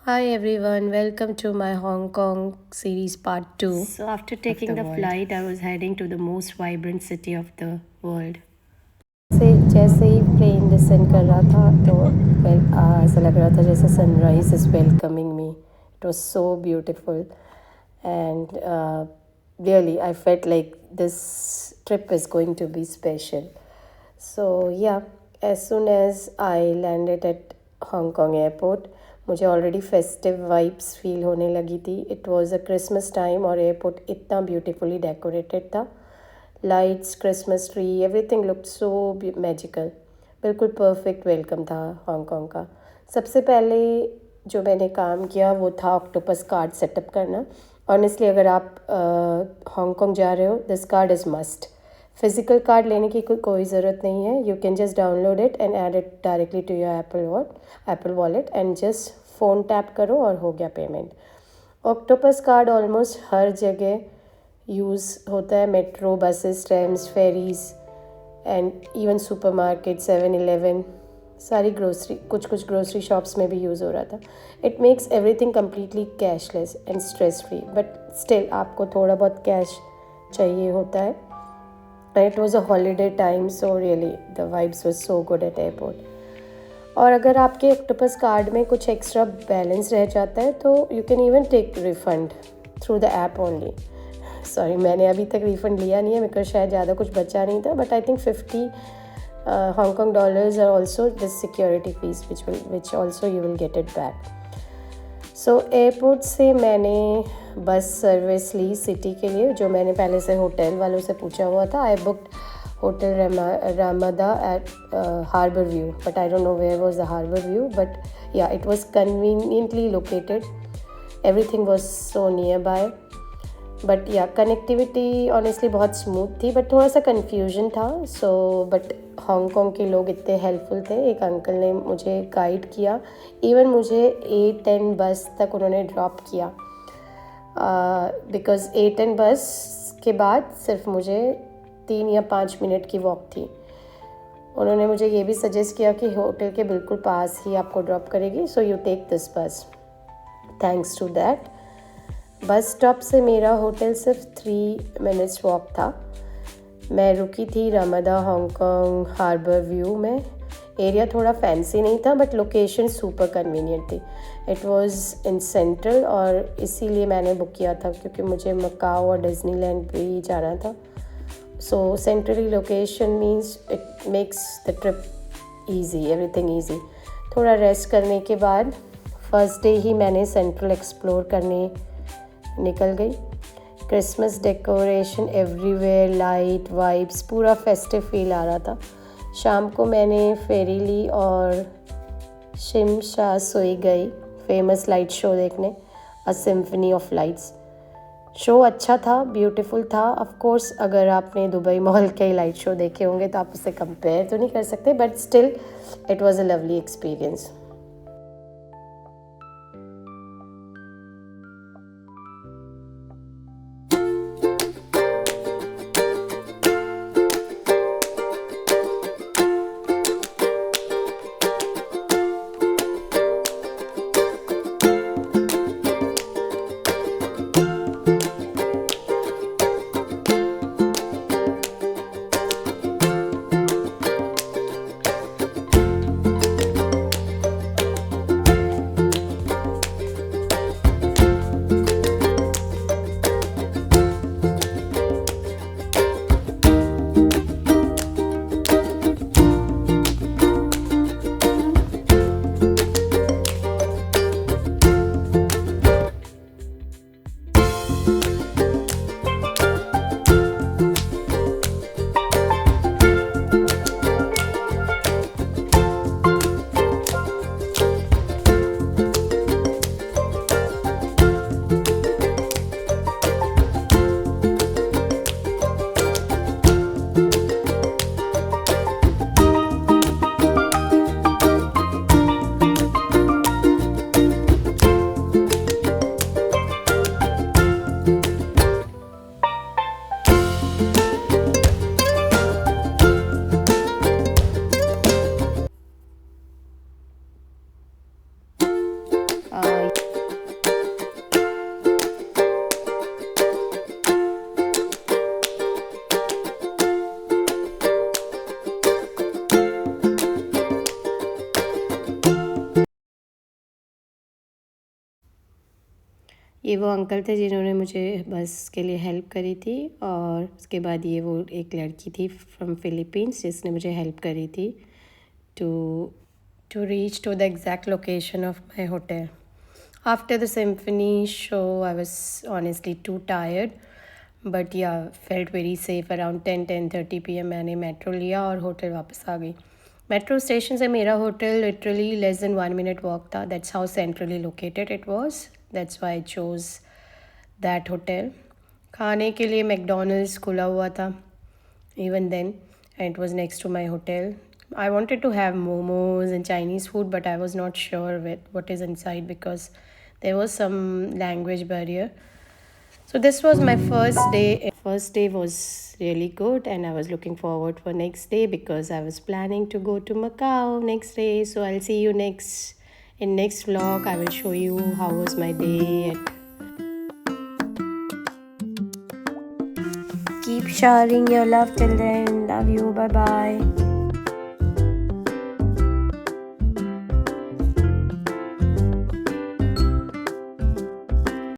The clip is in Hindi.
Hi everyone, welcome to my Hong Kong series part 2. So, after taking the flight, I was heading to the most vibrant city of the world. से जैसे ही प्लेन डिसेंड कर रहा था तो ऐसा लग रहा था जैसे sunrise is welcoming me. It was so beautiful and really I felt like this trip is going to be special. So yeah, as soon as I landed at Hong Kong airport, मुझे ऑलरेडी फेस्टिव वाइब्स फील होने लगी थी. It was a Christmas time और एयरपोर्ट इतना ब्यूटीफुली डेकोरेटेड था. Lights, Christmas tree, everything looked so magical. बिल्कुल परफेक्ट वेलकम था हांगकांग का. सबसे पहले जो मैंने काम किया वो था ऑक्टोपस कार्ड सेटअप करना. ऑनेस्टली अगर आप हांगकांग जा रहे हो, this card is must. Physical card लेने की कोई ज़रूरत नहीं है. You can just download it and add it directly to your Apple wallet and just phone tap करो और हो गया पेमेंट. ऑक्टोपस कार्ड ऑलमोस्ट हर जगह यूज़ होता है. Metro, buses, trams, ferries and even supermarket, 7-Eleven, सारी ग्रोसरी, कुछ ग्रोसरी शॉप्स में भी यूज़ हो रहा था. It makes everything completely cashless and stress free. But still आपको थोड़ा बहुत कैश चाहिए होता है. It was a holiday time, so really the vibes was so good at airport. और अगर आपके ऑक्टोपस कार्ड में कुछ एक्स्ट्रा बैलेंस रह जाता है तो you can even take refund through the app only. Sorry, मैंने अभी तक रिफ़ंड लिया नहीं है बिकॉज शायद ज़्यादा कुछ बचा नहीं था. But I think 50 Hong Kong dollars are also this security fees which also you will get it back. So airport से मैंने बस सर्विस ली सिटी के लिए, जो मैंने पहले से होटल वालों से पूछा हुआ था. I booked hotel Ramada at harbour view, but I don't know where was the harbour view. But yeah, it was conveniently located. Everything was so nearby. But yeah, connectivity honestly बहुत स्मूथ थी, बट थोड़ा सा कन्फ्यूजन था. सो बट हांगकांग के लोग इतने हेल्पफुल थे. एक अंकल ने मुझे गाइड किया. इवन मुझे 8-10 बस तक उन्होंने ड्रॉप किया बिकॉज़ 8-10 बस के बाद सिर्फ मुझे 3 या 5 मिनट की वॉक थी. उन्होंने मुझे ये भी सजेस्ट किया कि होटल के बिल्कुल पास ही आपको ड्रॉप करेगी, so you take this bus. Thanks to that bus stop से मेरा होटल सिर्फ 3 मिनट्स वॉक था. मैं रुकी थी रामदा हांगकांग हार्बर व्यू में. एरिया थोड़ा फैंसी नहीं था बट लोकेशन सुपर कन्वीनियंट थी. इट वाज इन सेंट्रल और इसीलिए मैंने बुक किया था क्योंकि मुझे मकाओ और डिज्नीलैंड भी जाना था. So centrally location means it makes the trip easy, everything easy. थोड़ा रेस्ट करने के बाद फर्स्ट डे ही मैंने सेंट्रल एक्सप्लोर करने निकल गई. Christmas decoration everywhere, light, vibes, पूरा फेस्टिव फील आ रहा था. शाम को मैंने फेरी ली और शिमशा सोई गई फेमस लाइट शो देखने, अ सिम्फनी ऑफ लाइट्स. शो अच्छा था, ब्यूटीफुल था. ऑफ कोर्स अगर आपने दुबई मॉल के लाइट शो देखे होंगे तो आप उससे कंपेयर तो नहीं कर सकते, but still it was a lovely experience. ये वो अंकल थे जिन्होंने मुझे बस के लिए हेल्प करी थी, और उसके बाद ये वो एक लड़की थी फ्रॉम फिलीपींस जिसने मुझे हेल्प करी थी to reach to the exact location of my hotel. After the symphony show, I was honestly too tired, but yeah, felt very safe. Around 10:30 p.m. मैंने मेट्रो लिया और होटल वापस आ गई. मेट्रो स्टेशन से मेरा hotel literally less than 1 minute walk था. That's how centrally located it was. That's why I chose that hotel. खाने के लिए मैकडोनल्ड्स खुला हुआ था even then, and it was next to my hotel. I wanted to have momos and Chinese food, but I was not sure with what is inside because there was some language barrier. So this was my first day. First day was really good, and I was looking forward for next day because I was planning to go to Macau next day. So I'll see you next vlog. I will show you how was my day. Keep sharing your love till then. Love you. Bye bye.